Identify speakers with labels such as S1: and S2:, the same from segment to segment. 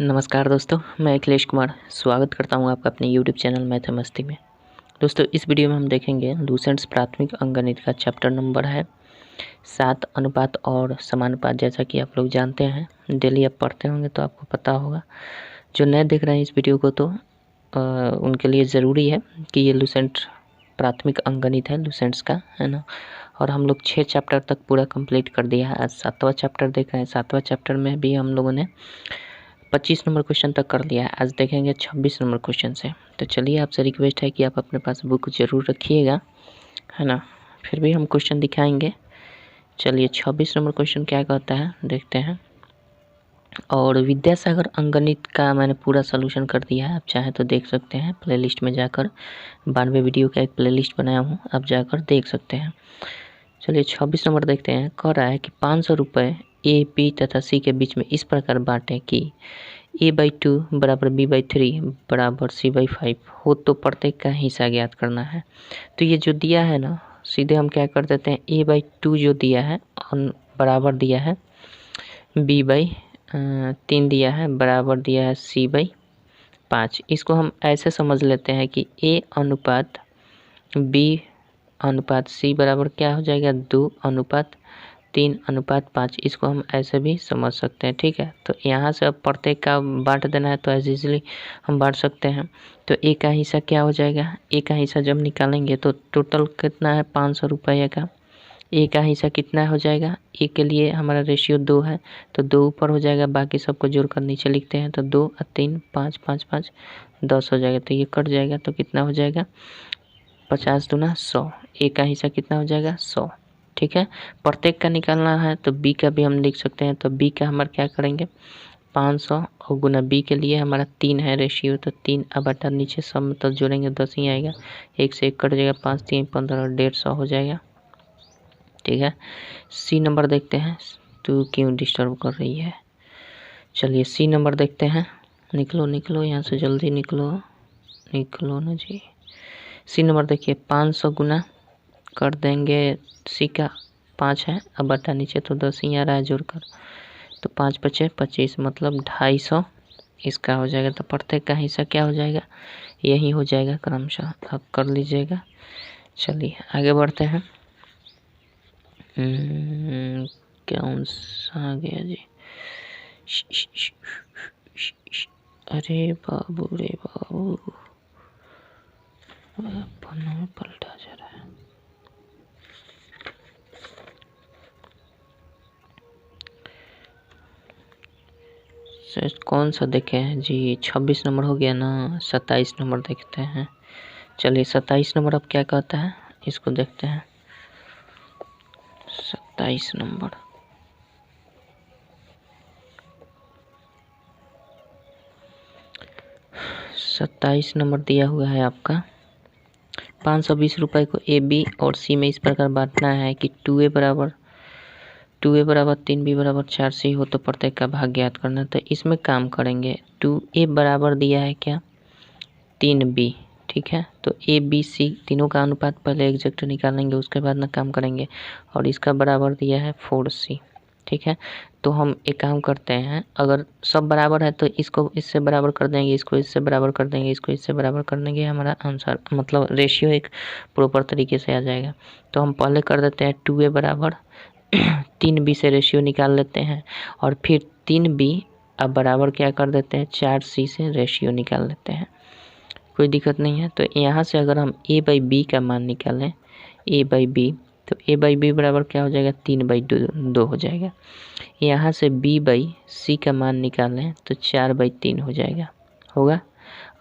S1: नमस्कार दोस्तों, मैं अखिलेश कुमार स्वागत करता हूं आपका अपने YouTube चैनल मैथ मस्ती में। दोस्तों, इस वीडियो में हम देखेंगे लूसेंट्स प्राथमिक अंकगणित का चैप्टर नंबर है 7 अनुपात और समानुपात। जैसा कि आप लोग जानते हैं, डेली आप पढ़ते होंगे तो आपको पता होगा। जो नए देख रहे हैं इस वीडियो को तो उनके लिए ज़रूरी है कि ये लूसेंट प्राथमिक अंकगणित है लूसेंट्स का, है ना। और हम लोग 6 चैप्टर तक पूरा कंप्लीट कर दिया है। आज 7वां चैप्टर देख रहे हैं। 7वां चैप्टर में भी हम लोगों ने 25 नंबर क्वेश्चन तक कर लिया है। आज देखेंगे 26 नंबर क्वेश्चन से। तो चलिए, आपसे रिक्वेस्ट है कि आप अपने पास बुक ज़रूर रखिएगा, है ना। फिर भी हम क्वेश्चन दिखाएंगे। चलिए, 26 नंबर क्वेश्चन क्या कहता है देखते हैं। और विद्यासागर अंकगणित का मैंने पूरा सोल्यूशन कर दिया है। आप चाहे तो देख सकते हैं प्लेलिस्ट में जाकर। 92 वीडियो का एक प्लेलिस्ट बनाया हूँ, आप जाकर देख सकते हैं। चलिए, 26 नंबर देखते हैं। कह रहा है कि 500 रुपये ए, बी तथा सी के बीच में इस प्रकार बांटें कि a/2 बराबर b/3 बराबर c/5 हो तो प्रत्येक का हिस्सा ज्ञात करना है। तो ये जो दिया है ना, सीधे हम क्या कर देते हैं, a/2 जो दिया है और बराबर दिया है b/3 दिया है, बराबर दिया है c/5। इसको हम ऐसे समझ लेते हैं कि a अनुपात b अनुपात c बराबर क्या हो जाएगा, 2:3:5। इसको हम ऐसे भी समझ सकते हैं, ठीक है। तो यहाँ से अब प्रत्येक का बांट देना है तो एज इजली हम बांट सकते हैं। तो ए का हिस्सा क्या हो जाएगा, ए का हिस्सा जब निकालेंगे तो टोटल कितना है 500 रुपये का। ए का हिस्सा कितना हो जाएगा, ए के लिए हमारा रेशियो 2 है तो 2 ऊपर हो जाएगा, बाकी सबको जोड़कर नीचे लिखते हैं। तो 2 और 3 5 5 5 10 हो जाएगा। तो ये कट जाएगा तो कितना हो जाएगा, 50 दूना 100। ए का हिस्सा कितना हो जाएगा, 100, ठीक है। प्रत्येक का निकालना है तो बी का भी हम लिख सकते हैं। तो बी का हमारा क्या करेंगे, 500 और गुना बी के लिए हमारा 3 है रेशियो, तो 3 अब बटा नीचे सब मतलब जोड़ेंगे 10 ही आएगा। 1 से 1 कट जाएगा, 5 3 15 150 हो जाएगा, ठीक है। सी नंबर देखते हैं। तू क्यों डिस्टर्ब कर रही है। चलिए, सी नंबर देखते हैं। निकलो निकलो यहाँ से, जल्दी निकलो निकलो ना जी। सी नंबर देखिए, 500 गुना कर देंगे, सी का 5 है, अब बटा नीचे तो 10 ही आ रहा है जोड़कर। तो 5 × 5 = 25 मतलब 250 इसका हो जाएगा। तो प्रत्येक का हिस्सा क्या हो जाएगा, यही हो जाएगा क्रमशः। अब कर लीजिएगा। चलिए आगे बढ़ते हैं। कौन सा आ गया जी। अरे बाबू रे बाबू, पन्ना में पलटा जा रहा है। कौन सा देखे हैं जी, 26 नंबर हो गया ना। 27 नंबर देखते हैं। चलिए, 27 नंबर अब क्या कहता है, इसको देखते हैं। 27 नंबर, दिया हुआ है आपका। 520 रुपये को ए, बी और सी में इस प्रकार बांटना है कि 2a बराबर 3, b बराबर 4, सी हो तो प्रत्येक का भाग ज्ञात करना। तो इसमें काम करेंगे। 2a बराबर दिया है क्या, 3b, ठीक है। तो ए, बी, सी तीनों का अनुपात पहले एग्जैक्ट निकालेंगे, उसके बाद ना काम करेंगे। और इसका बराबर दिया है 4c, ठीक है। तो हम एक काम करते हैं, अगर सब बराबर है तो इसको इससे बराबर कर देंगे, इसको इससे बराबर कर देंगे, इसको इससे बराबर कर देंगे, हमारा आंसर मतलब रेशियो एक प्रॉपर तरीके से आ जाएगा। तो हम पहले कर देते हैं 2a बराबर 3b से रेशियो निकाल लेते हैं, और फिर 3b अब बराबर क्या कर देते हैं, 4c से रेशियो निकाल लेते हैं। कोई दिक्कत नहीं है। तो यहाँ से अगर हम a/b का मान निकालें, a/b, तो a/b बराबर क्या हो जाएगा, 3/2 हो जाएगा। यहाँ से b/c का मान निकालें तो 4/3 हो जाएगा, होगा।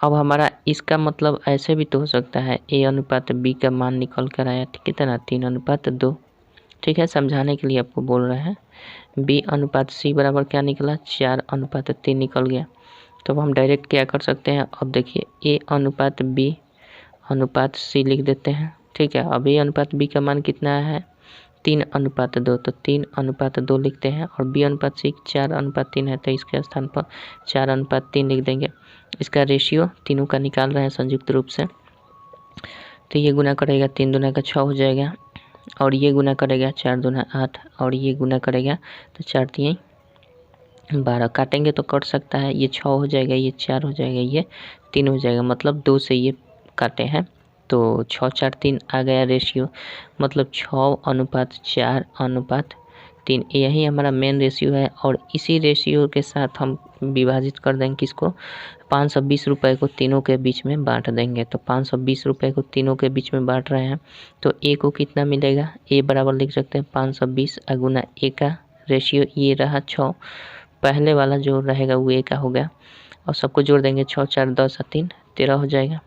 S1: अब हमारा इसका मतलब ऐसे भी तो हो सकता है, a अनुपात b का मान निकल कर आया कितना, 3:2, ठीक है। समझाने के लिए आपको बोल रहे हैं। b अनुपात c बराबर क्या निकला, 4:3 निकल गया। तो हम डायरेक्ट क्या कर सकते हैं, अब देखिए a अनुपात b अनुपात c लिख देते हैं, ठीक है। अब a अनुपात b का मान कितना है, 3:2, तो 3:2 लिखते हैं। और b अनुपात c 4:3 है, तो इसके स्थान पर 4:3 लिख देंगे। इसका रेशियो तीनों का निकाल रहे हैं संयुक्त रूप से। तो ये गुना करेगा 3 दूना का 6 हो जाएगा, और ये गुना करेगा 4 दूना 8, और ये गुना करेगा तो 4 3 12 काटेंगे तो कट सकता है, ये 6 हो जाएगा, ये 4 हो जाएगा, ये 3 हो जाएगा, मतलब 2 से ये काटे हैं तो 6 4 3 आ गया रेशियो, मतलब 6:4:3 यही हमारा मेन रेशियो है। और इसी रेशियो के साथ हम विभाजित कर देंगे किसको, 520 रुपये को तीनों के बीच में बांट देंगे। तो 520 रुपये को तीनों के बीच में बांट रहे हैं तो ए को कितना मिलेगा, ए बराबर लिख सकते हैं 520 गुना ए का रेशियो, ये रहा 6, पहले वाला जो रहेगा वो ए का हो गया, और सबको जोड़ देंगे 6 4 10 3 13 हो जाएगा,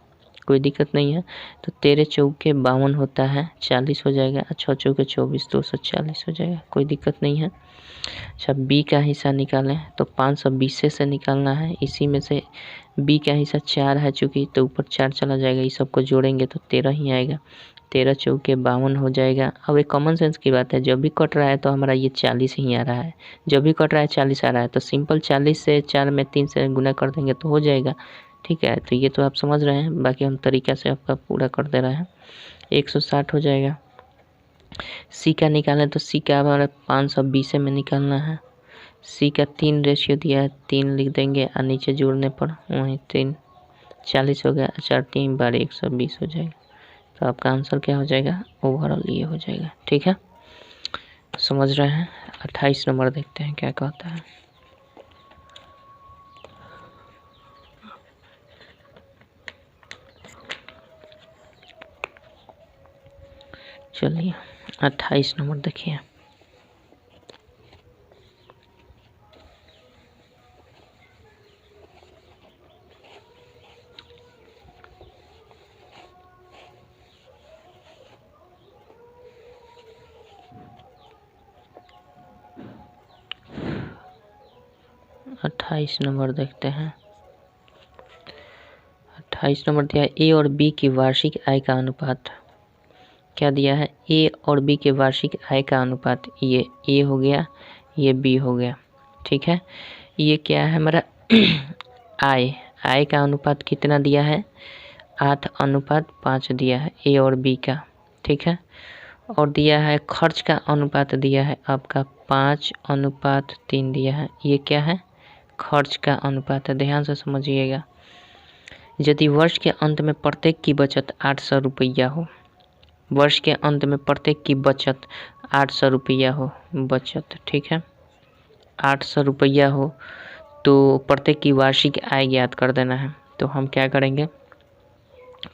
S1: कोई दिक्कत नहीं है। तो 13 चौके 52 होता है, 40 हो जाएगा, 6 चौके 24 240 हो जाएगा, कोई दिक्कत नहीं है। अच्छा बी का हिस्सा निकालें तो 520 से निकालना है, इसी में से बी का हिस्सा 4 है चूँकि, तो ऊपर 4 चला जाएगा, इस सबको जोड़ेंगे तो 13 ही आएगा, 13 चौके 52 हो जाएगा। अब एक कॉमन सेंस की बात है, जब भी कट रहा है तो हमारा ये 40 ही आ रहा है, जब भी कट रहा है 40 आ रहा है, तो सिंपल 40 से 4 में 3 से गुना कर देंगे तो हो जाएगा। ठीक है, तो ये तो आप समझ रहे हैं, बाकी हम तरीका से आपका पूरा कर दे रहे हैं। 160 हो जाएगा। सी का निकालें तो सी का हमारा 520 में निकालना है, सी का 3 रेशियो दिया है, 3 लिख देंगे और नीचे जोड़ने पर वहीं 3 40 हो गया, 4 3 12 120 हो जाएगा। तो आपका आंसर क्या हो जाएगा, ओवरऑल ये हो जाएगा। ठीक है, समझ रहे हैं। 28 नंबर देखते हैं क्या कहता है। चलिए 28 नंबर देखिए। अट्ठाईस नंबर देखते हैं। 28 नंबर दिया है ए और बी की वार्षिक आय का अनुपात। क्या दिया है, ए और बी के वार्षिक आय का अनुपात, ये ए हो गया, ये बी हो गया। ठीक है, ये क्या है हमारा आय का अनुपात कितना दिया है, 8:5 दिया है ए और बी का। ठीक है, और दिया है खर्च का अनुपात दिया है आपका 5:3 दिया है, ये क्या है, खर्च का अनुपात है। ध्यान से समझिएगा, यदि वर्ष के अंत में प्रत्येक की बचत 800 रुपया हो, वर्ष के अंत में प्रत्येक की बचत 800 रुपया हो बचत, ठीक है, 800 रुपया हो तो प्रत्येक की वार्षिक आय ज्ञात कर देना है। तो हम क्या करेंगे,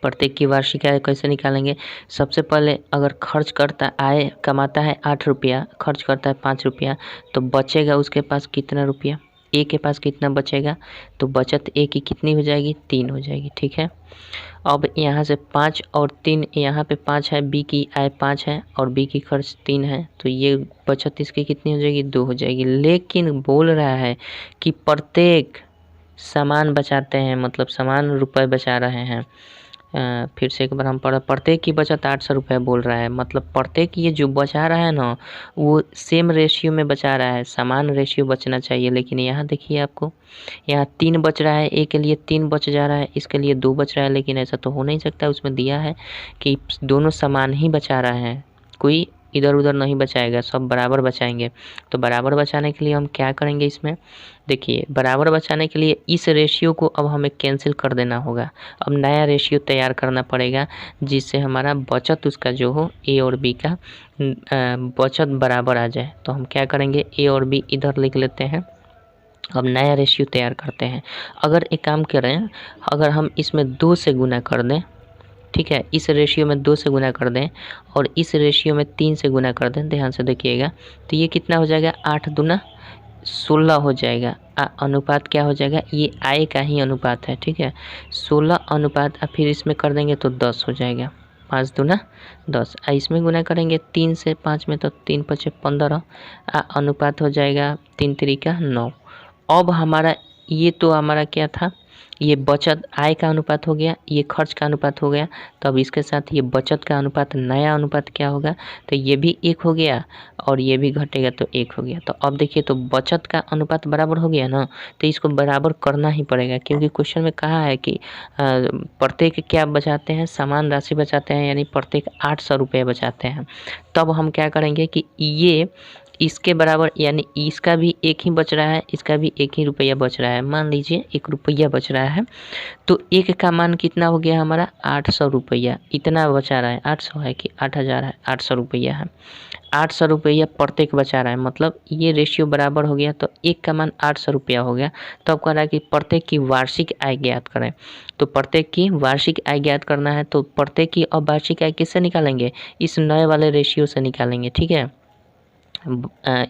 S1: प्रत्येक की वार्षिक आय कैसे निकालेंगे, सबसे पहले अगर खर्च करता आय कमाता है 8 रुपया, खर्च करता है 5 रुपया, तो बचेगा उसके पास कितना रुपया, ए के पास कितना बचेगा, तो बचत ए की कितनी हो जाएगी, 3 हो जाएगी। ठीक है, अब यहाँ से 5 और 3, यहाँ पे 5 है, बी की आय 5 है और बी की खर्च 3 है, तो ये बचत इसकी कितनी हो जाएगी, 2 हो जाएगी। लेकिन बोल रहा है कि प्रत्येक सामान बचाते हैं, मतलब समान रुपए बचा रहे हैं। फिर से एक बार हम प्रत्येक की बचत 800 रुपये बोल रहा है, मतलब प्रत्येक ये जो बचा रहा है ना वो सेम रेशियो में बचा रहा है, समान रेशियो बचना चाहिए। लेकिन यहाँ देखिए आपको यहाँ 3 बच रहा है, ए के लिए 3 बच जा रहा है, इसके लिए 2 बच रहा है, लेकिन ऐसा तो हो नहीं सकता। उसमें दिया है कि दोनों समान ही बचा रहे हैं, कोई इधर उधर नहीं बचाएगा, सब बराबर बचाएंगे। तो बराबर बचाने के लिए हम क्या करेंगे, इसमें देखिए बराबर बचाने के लिए इस रेशियो को अब हमें कैंसिल कर देना होगा, अब नया रेशियो तैयार करना पड़ेगा जिससे हमारा बचत उसका जो हो ए और बी का बचत बराबर आ जाए। तो हम क्या करेंगे, ए और बी इधर लिख लेते हैं, अब नया रेशियो तैयार करते हैं। अगर एक काम करें, अगर हम इसमें 2 से गुना कर दें, ठीक है, इस रेशियो में 2 से गुना कर दें और इस रेशियो में 3 से गुना कर दें, ध्यान से देखिएगा, तो ये कितना हो जाएगा, 8 दूना 16 हो जाएगा। अनुपात क्या हो जाएगा, ये आय का ही अनुपात है, ठीक है, 16 अनुपात, फिर इसमें कर देंगे तो 10 हो जाएगा, 5 दूना 10, इसमें गुना करेंगे 3 से 5 में तो 3 5 15, अनुपात हो जाएगा 3 3 9। अब हमारा ये तो हमारा क्या था, ये बचत आय का अनुपात हो गया, ये खर्च का अनुपात हो गया, तो अब इसके साथ ये बचत का अनुपात, नया अनुपात क्या होगा, तो ये भी 1 हो गया और ये भी घटेगा तो 1 हो गया। तो अब देखिए, तो बचत का अनुपात बराबर हो गया ना, तो इसको बराबर करना ही पड़ेगा, क्योंकि क्वेश्चन में कहा है कि प्रत्येक क्या बचाते हैं, समान राशि बचाते हैं, यानी प्रत्येक 800 रुपये बचाते हैं। तब हम क्या करेंगे कि ये इसके बराबर यानी इसका भी एक ही बच रहा है, इसका भी एक ही रुपया बच रहा है। मान लीजिए 1 रुपया बच रहा है, तो एक का मान कितना हो गया हमारा 800 रुपया। इतना बचा रहा है, 800 है कि 8000 है, 800 रुपया है। 800 रुपया प्रत्येक बचा रहा है, मतलब ये रेशियो बराबर हो गया। तो एक का मान 800 रुपया हो गया। तो अब कह रहा है कि प्रत्येक की वार्षिक आय ज्ञात करें। तो प्रत्येक की वार्षिक आय ज्ञात करना है, तो प्रत्येक की अब वार्षिक आय किससे निकालेंगे? इस नए वाले रेशियो से निकालेंगे, ठीक है।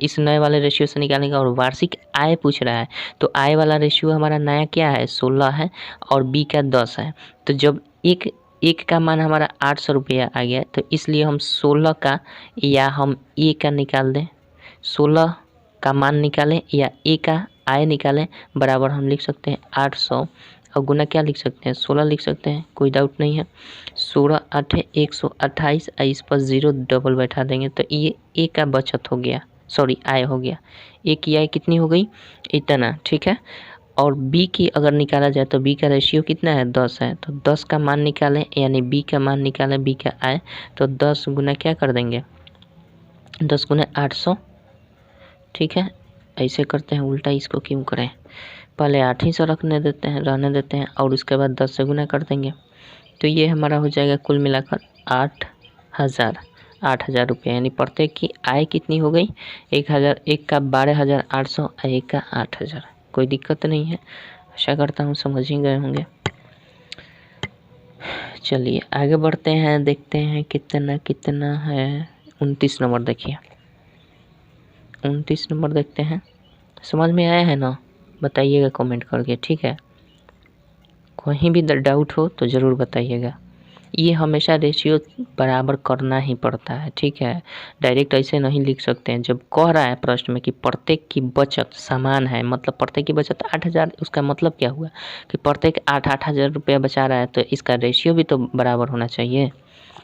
S1: इस नए वाले रेशियो से निकालेंगे और वार्षिक आय पूछ रहा है, तो आय वाला रेशियो हमारा नया क्या है? 16 है और बी का 10 है। तो जब एक का मान हमारा 800 रुपया आ गया, तो इसलिए हम 16 का या हम ए का निकाल दें, 16 का मान निकालें या ए का आय निकालें, बराबर हम लिख सकते हैं 800 और गुना क्या लिख सकते हैं? 16 लिख सकते हैं, कोई डाउट नहीं है। 16 8 128, इस पर 0 डबल बैठा देंगे, तो ये ए का बचत हो गया, सॉरी आय हो गया। ए की आय कितनी हो गई? इतना, ठीक है। और बी की अगर निकाला जाए तो बी का रेशियो कितना है? 10 है। तो 10 का मान निकालें यानी बी का मान निकालें, बी का आय, तो 10 गुना क्या कर देंगे? 10 गुना 800, ठीक है। ऐसे करते हैं, उल्टा इसको क्यों करें? पहले 800 रहने देते हैं और उसके बाद 10 से गुना कर देंगे। तो ये हमारा हो जाएगा कुल मिलाकर 8,000 रुपये। यानी प्रत्येक की आय कितनी हो गई? 1000, एक का 12,800 और एक का 8,000। कोई दिक्कत नहीं है, आशा करता हूँ समझ ही गए होंगे। चलिए आगे बढ़ते हैं, देखते हैं कितना है। 29 नंबर देखिए, 29 नंबर देखते हैं। समझ में आया है ना? बताइएगा कमेंट करके, ठीक है। कहीं भी डाउट हो तो ज़रूर बताइएगा। ये हमेशा रेशियो बराबर करना ही पड़ता है, ठीक है। डायरेक्ट ऐसे नहीं लिख सकते हैं। जब कह रहा है प्रश्न में कि प्रत्येक की बचत समान है, मतलब प्रत्येक की बचत 8,000, उसका मतलब क्या हुआ कि प्रत्येक 8,000 रुपया बचा रहा है, तो इसका रेशियो भी तो बराबर होना चाहिए।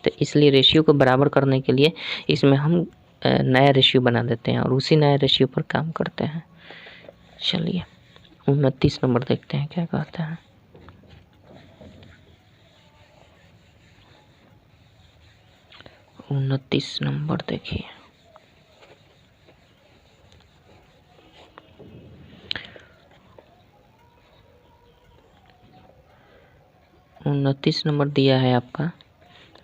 S1: तो इसलिए रेशियो को बराबर करने के लिए इसमें हम नया रेशियो बना देते हैं और उसी नया रेशियो पर काम करते हैं। चलिए 29 नंबर देखते हैं क्या कहता है। उनतीस नंबर देखिए, उनतीस नंबर दिया है आपका।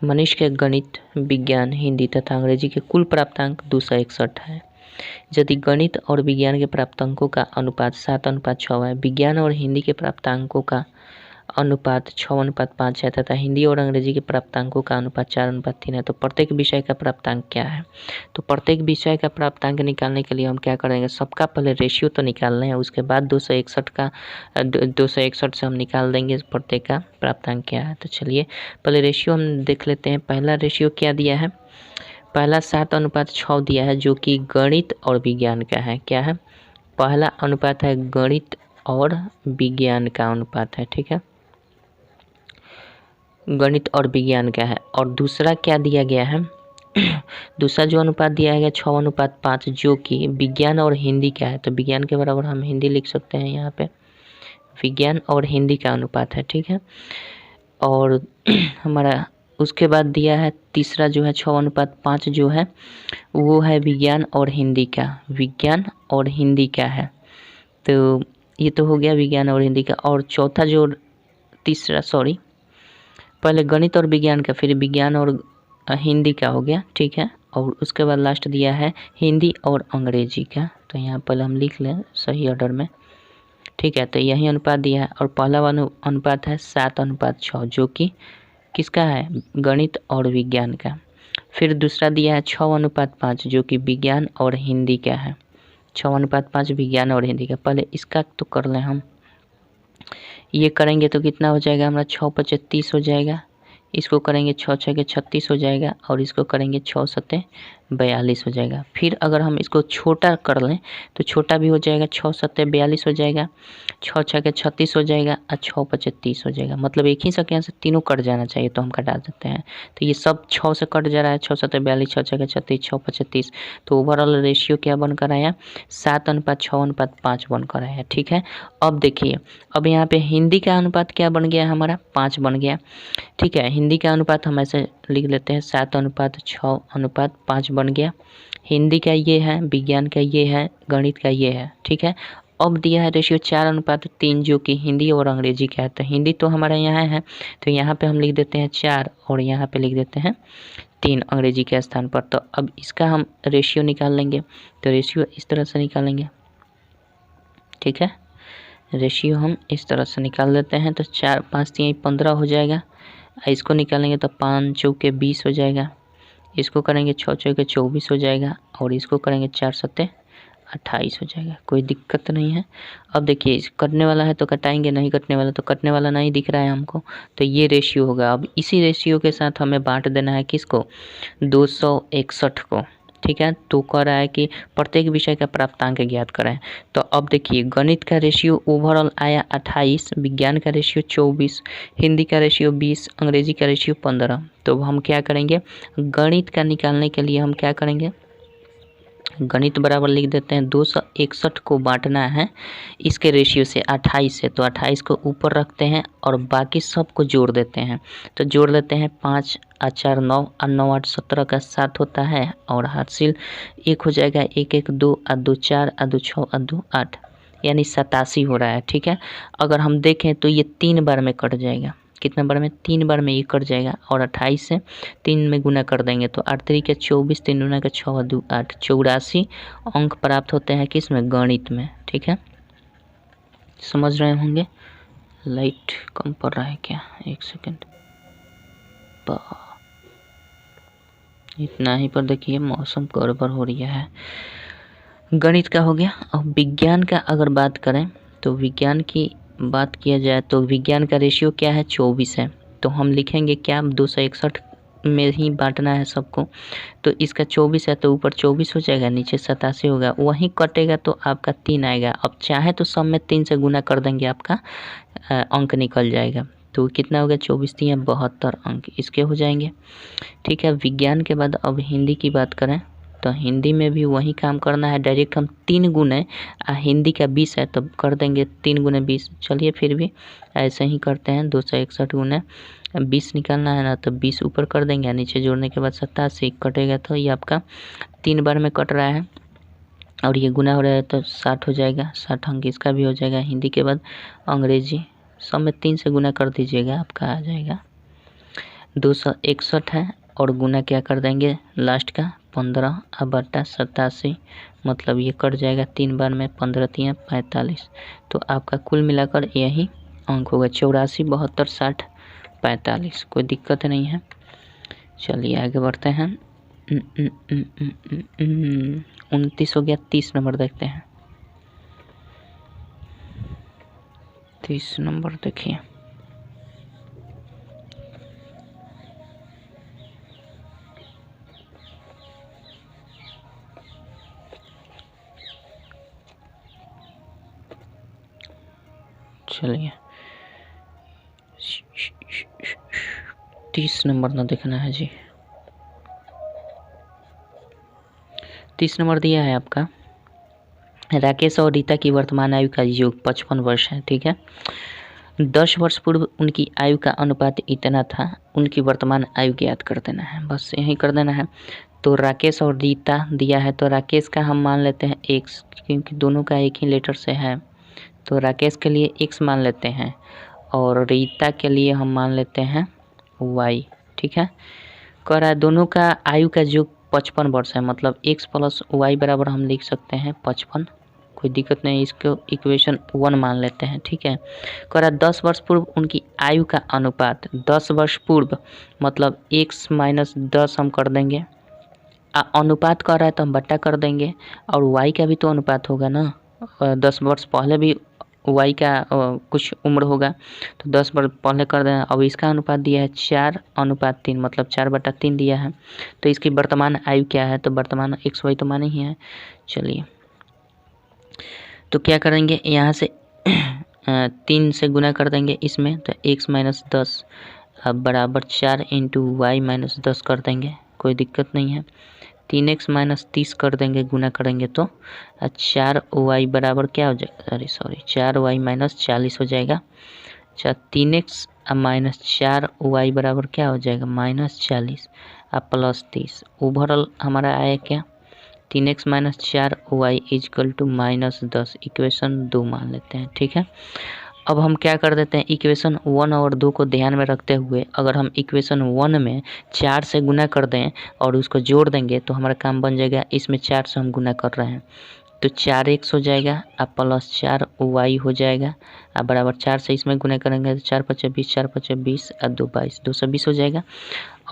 S1: मनीष के गणित, विज्ञान, हिंदी तथा अंग्रेजी के कुल प्राप्तांक 261 है। यदि गणित और विज्ञान के प्राप्तांकों का अनुपात 7:6 है, विज्ञान और हिंदी के प्राप्तांकों का अनुपात 6:5 है तथा हिंदी और अंग्रेजी के प्राप्तांकों का अनुपात 4:3 है, तो प्रत्येक विषय का प्राप्तांक क्या है? तो प्रत्येक विषय का प्राप्तांक निकालने के लिए हम क्या करेंगे? सबका पहले रेशियो तो निकालना है, उसके बाद 261 से हम निकाल देंगे प्रत्येक का प्राप्तांक क्या है। तो चलिए पहले रेशियो हम देख लेते हैं। पहला रेशियो क्या दिया है? पहला 7:6 दिया है, जो कि गणित और विज्ञान का है। क्या है? पहला अनुपात है गणित और विज्ञान का अनुपात है, ठीक है, गणित और विज्ञान का है। और दूसरा क्या दिया गया है? दूसरा जो अनुपात दिया गया 6:5, जो कि विज्ञान और हिंदी का है। तो विज्ञान के बराबर हम हिंदी लिख सकते हैं यहाँ पे, विज्ञान और हिंदी का अनुपात है, ठीक है। और हमारा उसके बाद दिया है तीसरा जो है 6:5 जो है वो है विज्ञान और हिंदी का, विज्ञान और हिंदी का है। तो ये तो हो गया विज्ञान और हिंदी का। और चौथा जो तीसरा, सॉरी, पहले गणित और विज्ञान का, फिर विज्ञान और हिंदी का हो गया, ठीक है। और उसके बाद लास्ट दिया है हिंदी और अंग्रेजी का। तो यहाँ पहले हम लिख लें सही ऑर्डर में, ठीक है। तो यही अनुपात दिया है और पहला अनुपात है 7:6, जो कि किसका है? गणित और विज्ञान का। फिर दूसरा दिया है 6:5, जो कि विज्ञान और हिंदी का है। 6:5 विज्ञान और हिंदी का। पहले इसका तो कर लें हम, ये करेंगे तो कितना हो जाएगा हमारा? 6×5 = 30 हो जाएगा। इसको करेंगे 6×6 = 36 हो जाएगा और इसको करेंगे 6×7 = 42 हो जाएगा। फिर अगर हम इसको छोटा कर लें तो छोटा भी हो जाएगा, 6×7 = 42 हो जाएगा, 6×6 = 36 हो जाएगा और 6×5 = 30 हो जाएगा। मतलब एक ही संख्या से तीनों कट जाना चाहिए, तो हम कटा देते हैं। तो ये सब 6 से कट जा रहा है, 6×7 = 42, 6×6 = 36, 6×5 = 30। तो ओवरऑल रेशियो क्या बनकर आया? 7:6:5 बनकर आया, ठीक है। अब देखिए, अब यहाँ पे हिंदी का अनुपात क्या बन गया हमारा? 5 बन गया, ठीक है। हिंदी का अनुपात हम ऐसे लिख लेते हैं 7:6:5 बन गया, हिंदी का ये है, विज्ञान का ये है, गणित का ये है, ठीक है। अब दिया है रेशियो 4:3 जो कि हिंदी और अंग्रेजी का है। तो हिंदी तो हमारा यहाँ है, तो यहाँ पे हम लिख देते हैं 4 और यहाँ पे लिख देते हैं 3 अंग्रेजी के स्थान पर। तो अब इसका हम रेशियो निकाल लेंगे। तो रेशियो इस तरह से निकालेंगे, ठीक है। रेशियो हम इस तरह से निकाल देते हैं। तो 4 5 3 15 हो जाएगा। इसको निकालेंगे तो 5 चौके 20 हो जाएगा। इसको करेंगे 6 चौके 24 हो जाएगा और इसको करेंगे 4 सत्ते 28 हो जाएगा। कोई दिक्कत नहीं है। अब देखिए कटने वाला है तो कटाएंगे, नहीं कटने वाला तो कटने वाला नहीं दिख रहा है हमको, तो ये रेशियो होगा। अब इसी रेशियो के साथ हमें बांट देना है किसको, 261 को, ठीक है। तो कह रहा है कि प्रत्येक विषय का प्राप्तांक ज्ञात करें। तो अब देखिए गणित का रेशियो ओवरऑल आया 28, विज्ञान का रेशियो 24, हिंदी का रेशियो 20, अंग्रेजी का रेशियो 15। तो हम क्या करेंगे, गणित का निकालने के लिए हम क्या करेंगे, गणित बराबर लिख देते हैं 261 को बांटना है इसके रेशियो से 28 से। तो 28 को ऊपर रखते हैं और बाकी सब को जोड़ देते हैं। तो जोड़ लेते हैं 5 और 4 9 और 9 8 17 का 7 होता है और हासिल 1 हो जाएगा, 1 1 2 और 2 4 और 2 6 और 2 8 यानी 87 हो रहा है, ठीक है। अगर हम देखें तो ये 3 बार में कट जाएगा। कितना बार में, 3 बार में ये कट जाएगा और 28 से 3 में गुना कर देंगे तो 8 3 के 24, 3 गुना के 6 और 2 8, 84 अंक प्राप्त होते हैं किस में, गणित में, ठीक है। समझ रहे होंगे। लाइट कम पड़ रहा है क्या, एक सेकंड। इतना ही पर देखिए मौसम गड़बड़ हो रही है। गणित का हो गया। अब विज्ञान का अगर बात करें तो विज्ञान की बात किया जाए तो विज्ञान का रेशियो क्या है, 24 है। तो हम लिखेंगे क्या, 261 में ही बांटना है सबको। तो इसका 24 है तो ऊपर 24 हो जाएगा, नीचे 87 होगा, वहीं कटेगा तो आपका 3 आएगा। अब चाहे तो सब में 3 से गुना कर देंगे, आपका अंक निकल जाएगा। तो कितना हो गया, 24 3 72 अंक इसके हो जाएंगे, ठीक है। विज्ञान के बाद अब हिंदी की बात करें तो हिंदी में भी वही काम करना है। डायरेक्ट हम 3 गुने, हिंदी का 20 है तो कर देंगे 3 गुने 20। चलिए फिर भी ऐसे ही करते हैं, 261 गुने 20 निकालना है ना, तो 20 ऊपर कर देंगे, नीचे जोड़ने के बाद 87 कटेगा। तो ये आपका 3 बार में कट रहा है और ये गुना हो रहा है तो 60 हो जाएगा, 60 अंक इसका भी हो जाएगा। हिंदी के बाद अंग्रेजी सब में 3 से गुना कर दीजिएगा, आपका आ जाएगा 261 है और गुना क्या कर देंगे लास्ट का 15 और बटा 87, मतलब ये कट जाएगा 3 बार में, 15 3 45। तो आपका कुल मिलाकर यही अंक होगा 84 72 60 45। कोई दिक्कत नहीं है। चलिए आगे बढ़ते हैं। 29 हो गया, 30 नंबर देखते हैं। 30 नंबर देखिए, चलिए 30 नंबर ना देखना है जी। 30 नंबर दिया है आपका, राकेश और रीता की वर्तमान आयु का योग 55 वर्ष है, ठीक है। 10 वर्ष पूर्व उनकी आयु का अनुपात इतना था, उनकी वर्तमान आयु ज्ञात कर देना है, बस यही कर देना है। तो राकेश और रीता दिया है तो राकेश का हम मान लेते हैं x, क्योंकि दोनों का एक ही लेटर से है। तो राकेश के लिए x मान लेते हैं और रीता के लिए हम मान लेते हैं y, ठीक है। कह रहा है दोनों का आयु का योग 55 वर्ष है, मतलब x प्लस y बराबर हम लिख सकते हैं 55। कोई दिक्कत नहीं, इसको इक्वेशन 1 मान लेते हैं, ठीक है। कह रहा है 10 वर्ष पूर्व उनकी आयु का अनुपात, 10 वर्ष पूर्व मतलब x माइनस 10 हम कर देंगे, अनुपात कर रहा है तो हम बट्टा कर देंगे, और y का भी तो अनुपात होगा ना, 10 वर्ष पहले भी y का कुछ उम्र होगा, तो 10 वर्ष पहले कर देना। अब इसका अनुपात दिया है 4:3, मतलब 4/3 दिया है। तो इसकी वर्तमान आयु क्या है, तो वर्तमान x y तो माने ही है। चलिए तो क्या करेंगे, यहाँ से 3 से गुना कर देंगे इसमें, तो x माइनस 10 अब बराबर 4 इंटू वाई माइनस 10 कर देंगे, कोई दिक्कत नहीं है। 3x माइनस 30 कर देंगे, गुना करेंगे तो 4y बराबर क्या हो जाएगा, सॉरी 4y माइनस 40 हो जाएगा। अच्छा 3x माइनस 4y बराबर क्या हो जाएगा, माइनस 40 अब प्लस 30। ओवरऑल हमारा आया क्या, 3x minus 4y is equal to -10, equation 2 मान लेते हैं। ठीक है, अब हम क्या कर देते हैं, इक्वेशन 1 और 2 को ध्यान में रखते हुए अगर हम इक्वेशन 1 में 4 से गुना कर दें और उसको जोड़ देंगे तो हमारा काम बन जाएगा। इसमें 4 से हम गुना कर रहे हैं तो 4x हो जाएगा और प्लस 4y हो जाएगा और बराबर 4 से इसमें गुना करेंगे तो 4 पचे 20, 4 पचे 20 और 2 22, 220 हो जाएगा।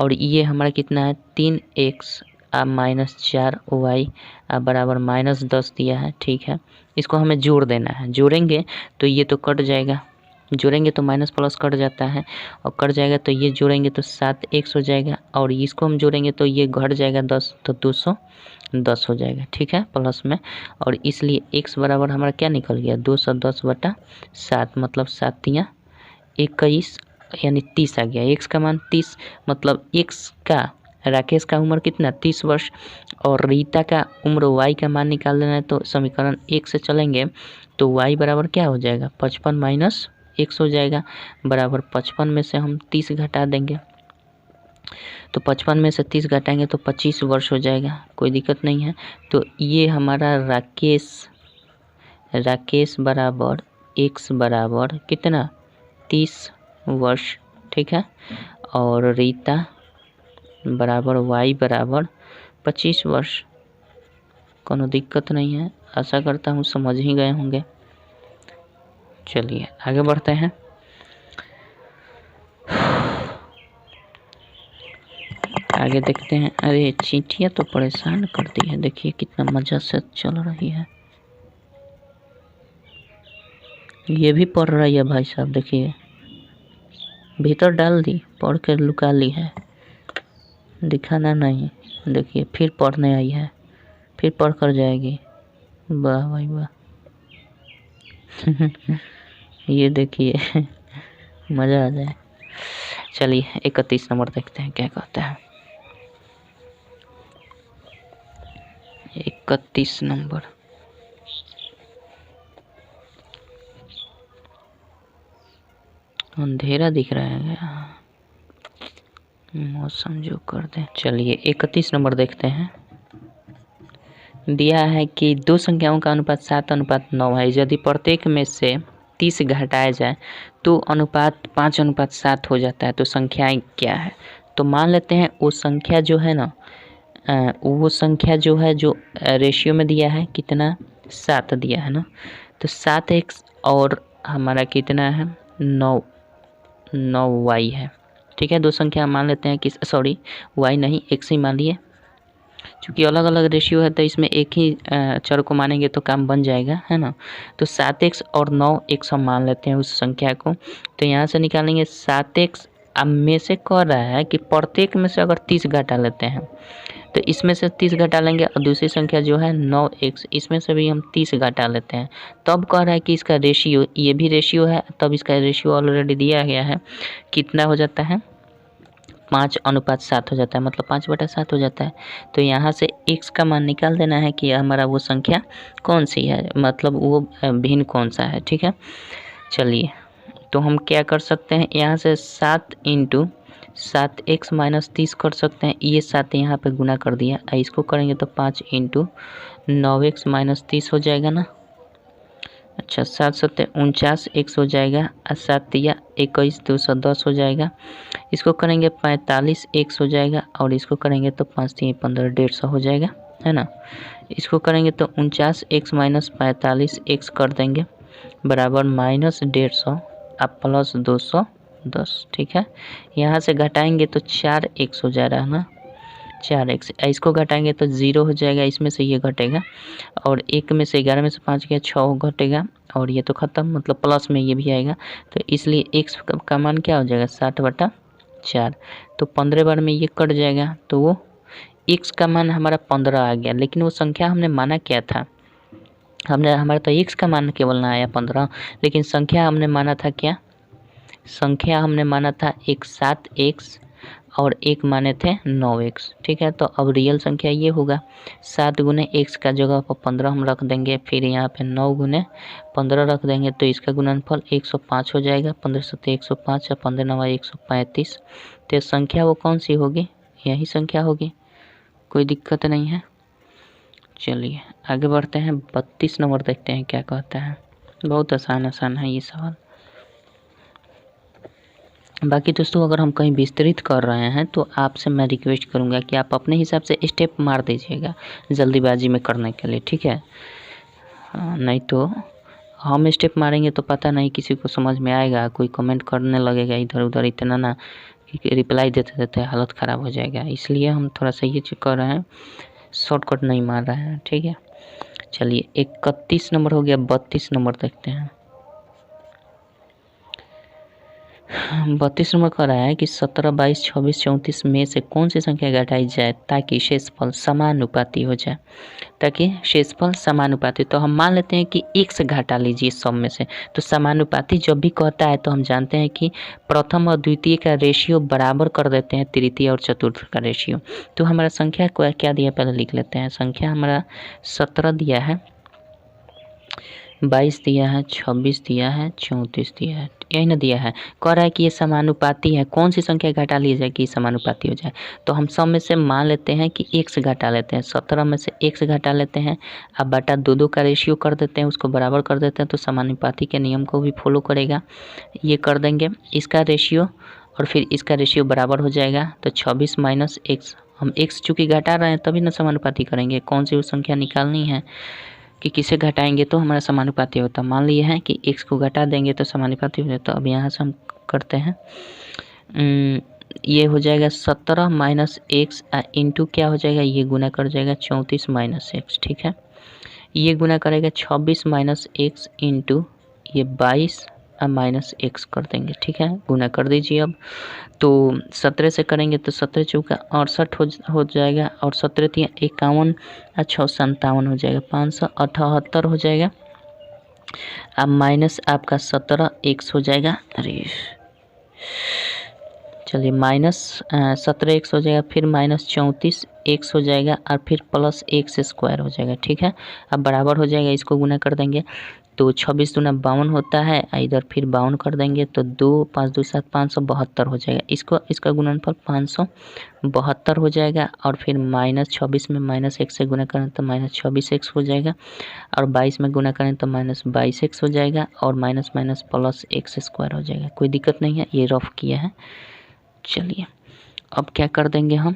S1: और ये हमारा कितना है, 3x और माइनस 4y और बराबर -10 दिया है। ठीक है, इसको हमें जोड़ देना है, जोड़ेंगे तो ये तो कट जाएगा, जोड़ेंगे तो माइनस प्लस कट जाता है और कट जाएगा तो ये जोड़ेंगे तो 7x हो जाएगा और इसको हम जोड़ेंगे तो ये घट जाएगा 10 तो 210 हो जाएगा। ठीक है, प्लस में, और इसलिए x बराबर हमारा क्या निकल गया, 210/7 मतलब 7 × 21 यानी 30 आ गया। x का मान 30 मतलब x का, राकेश का उम्र कितना, 30 वर्ष और रीता का उम्र y का मान निकाल लेना है। तो समीकरण 1 से चलेंगे तो y बराबर क्या हो जाएगा, 55 - x हो जाएगा बराबर 55 में से हम 30 घटा देंगे तो 55 में से 30 घटाएंगे तो 25 वर्ष हो जाएगा, कोई दिक्कत नहीं है। तो ये हमारा राकेश बराबर x बराबर कितना, 30 वर्ष। ठीक है, और रीता बराबर y बराबर 25 वर्ष, कोनो दिक्कत नहीं है। आशा करता हूँ समझ ही गए होंगे। चलिए आगे बढ़ते हैं। आगे देखते हैं। अरे चींटियाँ तो परेशान करती है, देखिए कितना मज़ा से चल रही है। ये भी पढ़ रही है भाई साहब, देखिए भीतर डाल दी, पढ़ कर लुका ली है, दिखाना नहीं। देखिए फिर पढ़ने आई है, फिर पढ़ कर जाएगी। वाह भाई वाह। ये देखिए मज़ा आ जाए। चलिए 31 नंबर देखते हैं क्या कहता है। 31 नंबर, अंधेरा दिख रहा है, मौसम जो कर दें। चलिए 31 नंबर देखते हैं। दिया है कि दो संख्याओं का अनुपात 7:9 है। यदि प्रत्येक में से 30 घटाया जाए तो अनुपात 5:7 हो जाता है, तो संख्याएं क्या है। तो मान लेते हैं वो संख्या जो है ना, वो संख्या जो है जो रेशियो में दिया है कितना, 7 दिया है ना, तो 7x और हमारा कितना है 9y है। ठीक है, दो संख्या मान लेते हैं कि सॉरी y नहीं x ही मान लिए, क्योंकि अलग अलग रेशियो है तो इसमें एक ही चर को मानेंगे तो काम बन जाएगा, है ना। तो 7x और 9x हम मान लेते हैं उस संख्या को। तो यहाँ से निकालेंगे 7x, अब में से कह रहा है कि प्रत्येक में से अगर 30 घटा लेते हैं तो इसमें से 30 घटा लेंगे और दूसरी संख्या जो है 9x, इसमें से भी हम 30 घटा लेते हैं। तब कह रहा है कि इसका रेशियो, ये भी रेशियो है, तब इसका रेशियो ऑलरेडी दिया गया है, कितना हो जाता है 5:7 हो जाता है, मतलब 5/7 हो जाता है। तो यहाँ से x का मान निकाल देना है कि हमारा वो संख्या कौन सी है, मतलब वो भिन्न कौन सा है। ठीक है, चलिए तो हम क्या कर सकते हैं, यहाँ से 7 × 7x - 30 कर सकते हैं। ये 7 यहाँ पे गुना कर दिया, इसको करेंगे तो 5 × 9x - 30 हो जाएगा ना। अच्छा 7 × 7 = 49, x हो जाएगा और 7 × 21 = 210 हो जाएगा। इसको करेंगे 45, x हो जाएगा और इसको करेंगे तो 5 × 3 = 15, 150 हो जाएगा, है ना। इसको करेंगे तो 49x - 45 x कर देंगे बराबर -150 और प्लस 210। ठीक है, यहाँ से घटाएंगे तो 4x हो जा रहा है ना, 4x, इसको घटाएंगे तो 0 हो जाएगा, इसमें से ये घटेगा और 1 में से 11 में से 5 गया 6 घटेगा और ये तो ख़त्म, मतलब प्लस में ये भी आएगा। तो इसलिए x का मान क्या हो जाएगा 60/4, तो 15 बार में ये कट जाएगा तो वो x का मान हमारा 15 आ गया। लेकिन वो संख्या हमने माना क्या था, हमारा तो x का मान केवल ना आया 15, लेकिन संख्या हमने माना था क्या, संख्या हमने माना था एक 7x और एक माने थे 9x। ठीक है, तो अब रियल संख्या ये होगा 7 × x का जगह पर 15 हम रख देंगे, फिर यहाँ पे 9 × 15 रख देंगे तो इसका गुणनफल 105 हो जाएगा। 15 × 7 = 105 और 15 × 9 = 135। तो संख्या वो कौन सी होगी, यही संख्या होगी, कोई दिक्कत नहीं है। चलिए आगे बढ़ते हैं, 32 नंबर देखते हैं क्या कहता है। बहुत आसान है ये सवाल। बाकी दोस्तों अगर हम कहीं विस्तृत कर रहे हैं तो आपसे मैं रिक्वेस्ट करूंगा कि आप अपने हिसाब से स्टेप मार दीजिएगा जल्दीबाजी में करने के लिए, ठीक है। नहीं तो हम स्टेप मारेंगे तो पता नहीं किसी को समझ में आएगा, कोई कमेंट करने लगेगा इधर उधर, इतना ना कि रिप्लाई देते देते हालत ख़राब हो जाएगा। इसलिए हम थोड़ा सा ये चीज़ कर रहे हैं, शॉर्टकट नहीं मार रहे हैं, ठीक है। चलिए 31 नंबर हो गया, 32 नंबर देखते हैं। 32 नंबर कह रहा है कि 17, 22, 26, 34 में से कौन सी संख्या घटाई जाए ताकि शेषफल समानुपाती हो जाए। तो हम मान लेते हैं कि 1 से घटा लीजिए सब में से। तो समानुपाती जब भी कहता है तो हम जानते हैं कि प्रथम और द्वितीय का रेशियो बराबर कर देते हैं तृतीय और चतुर्थ का रेशियो। तो हमारा संख्या को क्या दिया पहले लिख लेते हैं। संख्या हमारा 17 दिया है, 22 दिया है, 26 दिया है, 34 दिया है, यही ना दिया है। कह रहा है कि ये समानुपाती है, कौन सी संख्या घटा ली जाए कि समानुपाती हो जाए। तो हम सब में से मान लेते हैं कि 1 से घटा लेते हैं, 17 में से 1 से घटा लेते हैं। अब बटा 2 का रेशियो कर देते हैं, उसको बराबर कर देते हैं, तो समानुपाती के नियम को भी फॉलो करेगा। ये कर देंगे इसका रेशियो और फिर इसका रेशियो बराबर हो जाएगा। तो 26 माइनस x, हम x चूँकि घटा रहे हैं तभी ना समानुपाती करेंगे। कौन सी वो संख्या निकालनी है कि किसे घटाएंगे तो हमारा समानुपाती होता। मान लिए हैं कि x को घटा देंगे तो समानुपाती हो जाता। तो अब यहाँ से हम करते हैं, ये हो जाएगा 17 माइनस एक्स इंटू क्या हो जाएगा, ये गुना कर जाएगा 34 माइनस एक्स, ठीक है। ये गुना करेगा 26 माइनस एक्स इंटू ये 22 माइनस एक्स कर देंगे, ठीक है। गुना कर दीजिए। अब तो 17 से करेंगे तो 17 चौका 68 हो जाएगा और 17 3 51 अच्छा 57 हो जाएगा, 578 हो जाएगा। अब माइनस आपका 17 एक्स हो जाएगा। अरे चलिए माइनस 17 एक्स हो जाएगा, फिर माइनस 34 एक्स हो जाएगा और फिर प्लस एक्स स्क्वायर हो जाएगा, ठीक है। अब बराबर हो जाएगा, इसको गुना कर देंगे तो 26 दूना 52 होता है, इधर फिर 52 कर देंगे तो 2 5 2 7 572 हो जाएगा। इसका गुणनफल 572 हो जाएगा और फिर माइनस 26 में माइनस एक्स से गुना करें तो माइनस 26 एक्स हो जाएगा और 22 में गुना करें तो माइनस 22 एक्स हो जाएगा और minus minus plus x square हो जाएगा। कोई दिक्कत नहीं है, ये रफ किया है। चलिए अब क्या कर देंगे हम,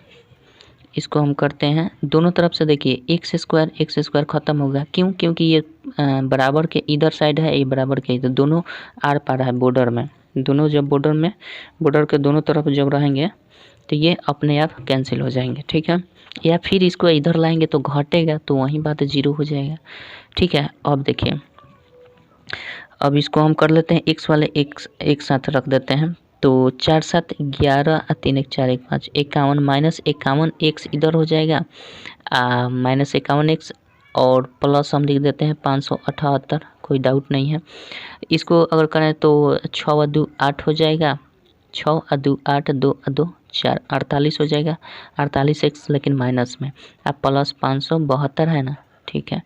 S1: इसको हम करते हैं दोनों तरफ से। देखिए एक्स स्क्वायर ख़त्म होगा, क्यों? क्योंकि ये बराबर के इधर साइड है, ये बराबर के इधर, दोनों आर पार है बॉर्डर में। दोनों जब बॉर्डर के दोनों तरफ जब रहेंगे तो ये अपने आप कैंसिल हो जाएंगे, ठीक है। या फिर इसको इधर लाएंगे तो घटेगा, तो वहीं बात 0 हो जाएगा, ठीक है। अब देखिए, अब इसको हम कर लेते हैं एक्स वाले एक साथ रख देते हैं। तो 4 7 11 3 1 4 1 5 51 माइनस 51 एक्स इधर हो जाएगा, माइनस 51 एक्स और प्लस हम लिख देते हैं 578, कोई डाउट नहीं है। इसको अगर करें तो 6 2 8 हो जाएगा, 6 2 8 2 2 4 48 हो जाएगा, 48 एक्स लेकिन माइनस में, अब प्लस 572 है ना, ठीक है।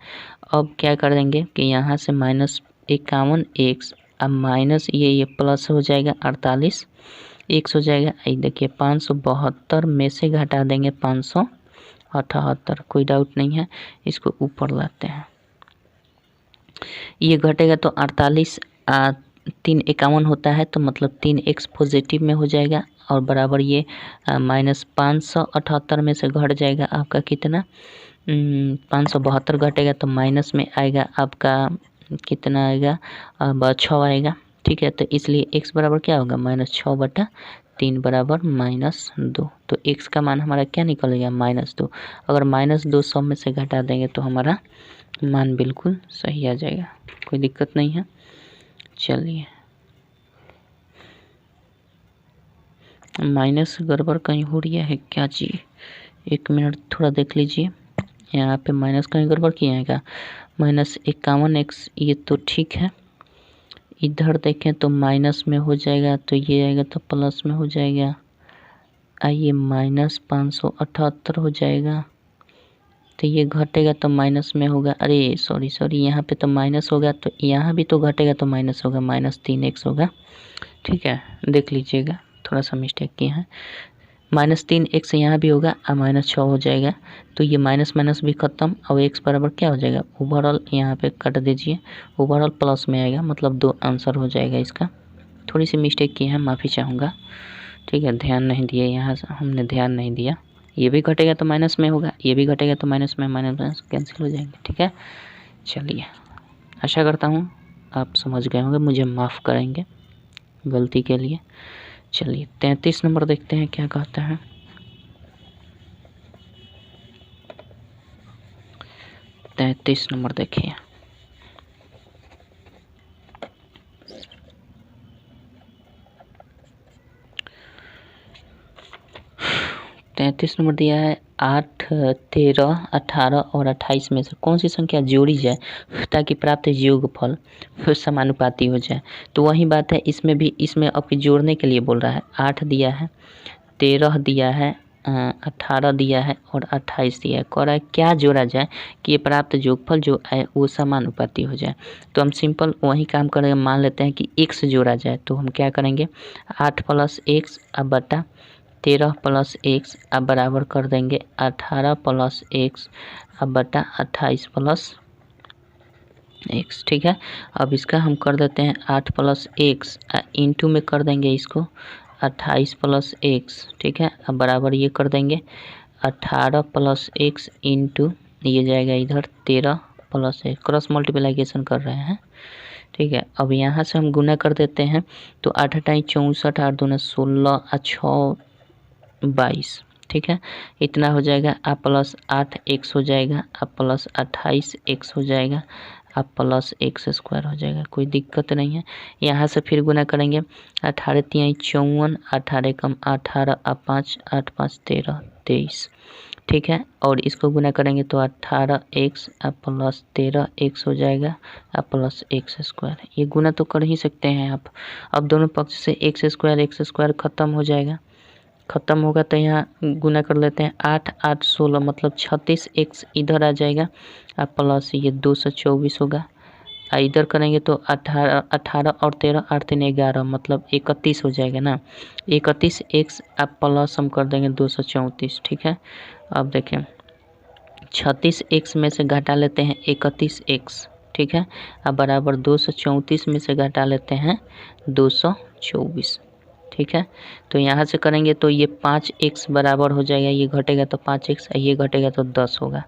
S1: अब क्या कर देंगे कि यहाँ से माइनस 51 एक्स, अब माइनस ये प्लस हो जाएगा 48 एक्स हो जाएगा। ये देखिए 572 में से घटा देंगे 578, कोई डाउट नहीं है। इसको ऊपर लाते हैं, ये घटेगा तो 48 3 51 होता है, तो मतलब 3 एक्स पॉजिटिव में हो जाएगा और बराबर ये माइनस 578 में से घट जाएगा आपका कितना, 572 घटेगा तो माइनस में आएगा आपका कितना आएगा, अब 6 आएगा, ठीक है। तो इसलिए x बराबर क्या होगा, -6/3 बराबर -2। तो x का मान हमारा क्या निकलेगा, -2। अगर -2 सब में से घटा देंगे तो हमारा मान बिल्कुल सही आ जाएगा, कोई दिक्कत नहीं है। चलिए माइनस गड़बड़ कहीं हो रही है क्या जी, 1 मिनट थोड़ा देख लीजिए। यहाँ पे माइनस कहीं गड़बड़ किया है क्या, -51x ये तो ठीक है। इधर देखें तो माइनस में हो जाएगा, तो ये आएगा तो प्लस में हो जाएगा, आइए -578 हो जाएगा। तो ये घटेगा तो माइनस में होगा, अरे सॉरी यहाँ पे तो माइनस होगा, तो यहाँ भी तो घटेगा तो माइनस होगा, -3x होगा, ठीक है। देख लीजिएगा थोड़ा सा मिस्टेक किया है। -3x यहाँ भी होगा और -6 हो जाएगा, तो ये माइनस माइनस भी खत्म और x बराबर क्या हो जाएगा, ओवरऑल यहाँ पे काट दीजिए, ओवरऑल प्लस में आएगा, मतलब 2 आंसर हो जाएगा इसका। थोड़ी सी मिस्टेक की है, माफ़ी चाहूँगा, ठीक है, ध्यान नहीं दिए, यहाँ से हमने ध्यान नहीं दिया। ये भी घटेगा तो माइनस में होगा, ये भी घटेगा तो माइनस में, माइनस माइनस कैंसिल हो जाएंगे, ठीक है। चलिए, आशा करता हूँ आप समझ गए होंगे, मुझे माफ़ करेंगे गलती के लिए। चलिए 33 नंबर देखते हैं क्या कहता है। 33 नंबर देखिए, तैंतीस नंबर दिया है 8, 13, 18 और 28 में से कौन सी संख्या जोड़ी जाए ताकि प्राप्त योगफल समानुपाती हो जाए। तो वही बात है, इसमें भी, इसमें आपके जोड़ने के लिए बोल रहा है। 8 दिया है, 13 दिया है, 18 दिया है और 28 दिया है। कह रहा है क्या जोड़ा जाए कि ये प्राप्त योगफल जो है वो समानुपाती हो जाए। तो हम सिंपल वही काम करेंगे, मान लेते हैं कि x जोड़ा जाए, तो हम क्या करेंगे, 8 + x अब बटा 13 + x अब बराबर कर देंगे 18 + x अब बटा 28 + x, ठीक है। अब इसका हम कर देते हैं 8 + x इंटू में कर देंगे इसको 28 + x, ठीक है। अब बराबर ये कर देंगे 18 + x इंटू ये जाएगा इधर 13 + x, क्रॉस मल्टीप्लिकेशन कर रहे हैं, ठीक है। अब यहाँ से हम गुना कर देते हैं, तो 8 × 64, 8 दूना 16 और 6 22, ठीक है। इतना हो जाएगा, आप +8 x हो जाएगा, आप +28 x हो जाएगा, आप +x² हो जाएगा, कोई दिक्कत नहीं है। यहाँ से फिर गुना करेंगे 18 × 3 = 54, 18 × 18 और 5, 8 × 5 = 13, 23, ठीक है। और इसको गुना करेंगे तो 18x + 13x हो जाएगा और +x²। ये गुना तो कर ही सकते हैं आप। अब दोनों पक्ष से x² खत्म हो जाएगा, खत्म होगा तो यहाँ गुना कर लेते हैं 8 × 8 = 16, मतलब 36x इधर आ जाएगा और प्लस ये 224 होगा। इधर करेंगे तो 18 और 13, 8 × 3 = 11, मतलब 31 हो जाएगा ना। 31x आप प्लस हम कर देंगे 234, ठीक है। अब देखें 36x में से घटा लेते हैं 31x, ठीक है। अब बराबर 234 में से घटा लेते हैं 224, ठीक है। तो यहाँ से करेंगे तो ये 5x बराबर हो जाएगा, ये घटेगा तो 5x, ये घटेगा तो 10 होगा,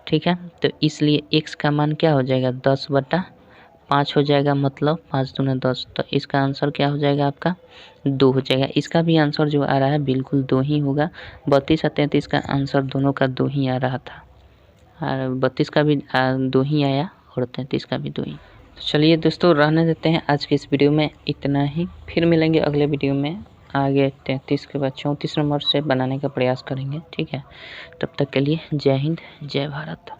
S1: ठीक है। तो इसलिए x का मान क्या हो जाएगा, 10/5 हो जाएगा, मतलब 5 दूना 10। तो इसका आंसर क्या हो जाएगा, आपका 2 हो जाएगा। इसका भी आंसर जो आ रहा है बिल्कुल 2 ही होगा। 32 और 33 का आंसर दोनों का 2 ही आ रहा था, और 32 का भी 2 ही आया और 33 का भी 2 ही। तो चलिए दोस्तों, रहने देते हैं आज की इस वीडियो में इतना ही। फिर मिलेंगे अगले वीडियो में, आगे 33 के बाद 34 नंबर से बनाने का प्रयास करेंगे, ठीक है। तब तक के लिए जय हिंद, जय भारत।